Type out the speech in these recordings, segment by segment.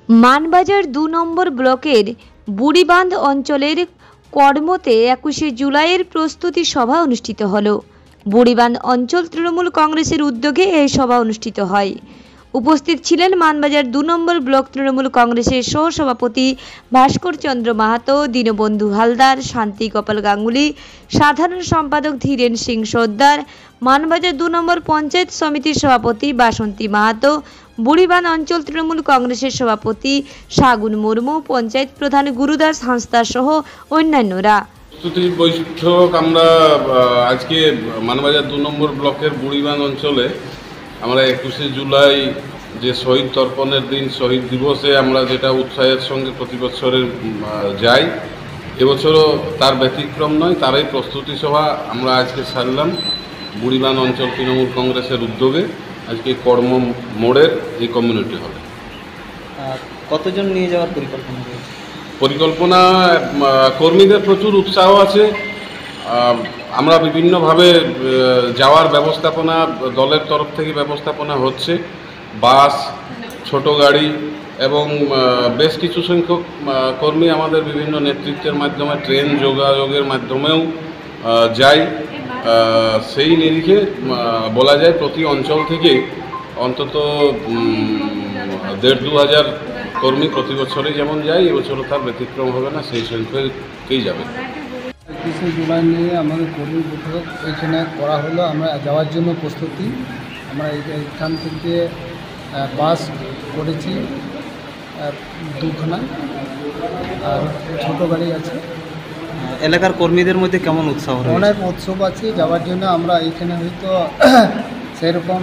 মানবাজার ২ নম্বর ব্লকের বুড়িবাঁধ অঞ্চলের কর্মতে ২১শে জুলাইয়ের প্রস্তুতি সভা অনুষ্ঠিত হলো। বুড়িবাঁধ অঞ্চল তৃণমূল কংগ্রেসের উদ্যোগে এই সভা অনুষ্ঠিত হয়। উপস্থিত ছিলেন মানবাজার ২ নম্বর ব্লক তৃণমূল কংগ্রেসের সহসভাপতি ভাস্কর চন্দ্র মাহাতো, দীনবন্ধু হালদার, শান্তি গোপাল গাঙ্গুলি, সাধারণ সম্পাদক ধীরেন সিং সর্দার, মানবাজার ২ নম্বর পঞ্চায়েত সমিতির সভাপতি বাসন্তী মাহাতো, বুড়িবাঁধ অঞ্চল তৃণমূল কংগ্রেসের সভাপতি সাগুন মুর্মু, পঞ্চায়েত প্রধান গুরুদাস হাঁসদা সহ অন্যান্যরা। প্রস্তুতি বৈঠক আমরা আজকে মানবাজার ২ নম্বর ব্লকের বুড়িবাঁধ অঞ্চলে আমরা ২১শে জুলাই যে শহীদ তর্পণের দিন, শহীদ দিবসে আমরা যেটা উৎসাহের সঙ্গে প্রতি বছরের যাই, এবছরও তার ব্যতিক্রম নয়। তারই প্রস্তুতি সভা আমরা আজকে সারলাম বুড়িবাঁধ অঞ্চল তৃণমূল কংগ্রেসের উদ্যোগে আজকে কর্ম মোড়ের এই কমিউনিটি হলে। কতজন নিয়ে যাওয়ার পরিকল্পনা রয়েছে? পরিকল্পনা, কর্মীদের প্রচুর উৎসাহ আছে। আমরা বিভিন্নভাবে যাওয়ার ব্যবস্থাপনা দলের তরফ থেকে ব্যবস্থাপনা হচ্ছে। বাস, ছোট গাড়ি এবং বেশ কিছু সংখ্যক কর্মী আমাদের বিভিন্ন নেতৃত্বের মাধ্যমে ট্রেন যোগাযোগের মাধ্যমেও যায়। সেই নিরিখে বলা যায় প্রতি অঞ্চল থেকে অন্তত ১,৫০০-২ হাজার কর্মী প্রতি বছরই যেমন যায়, এবছরও তার ব্যতিক্রম হবে না, সেই সংখ্যাকেই যাবে। ২১শে জুলাই নিয়ে আমাদের কর্মী বৈঠক এখানে করা হলো। আমরা যাওয়ার জন্য প্রস্তুতি। আমরা এখান থেকে বাস করেছি 2খানা, আর ছোটো গাড়ি আছে। এলাকার কর্মীদের মধ্যে কেমন উৎসাহ? অনেক উৎসব আছে যাওয়ার জন্য। আমরা এইখানে হয়তো সেরকম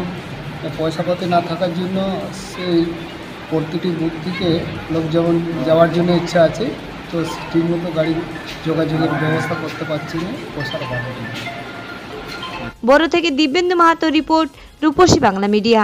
পয়সাপাতি না থাকার জন্য সেই প্রতিটি বুথ থেকে লোক যেমন যাওয়ার জন্য ইচ্ছা আছে, তো ঠিকমতো গাড়ি যোগাযোগের ব্যবস্থা করতে পারছি না পয়সার অভাবে। বড় থেকে দিব্যেন্দু মাহাতো রিপোর্ট, রূপসী বাংলা মিডিয়া।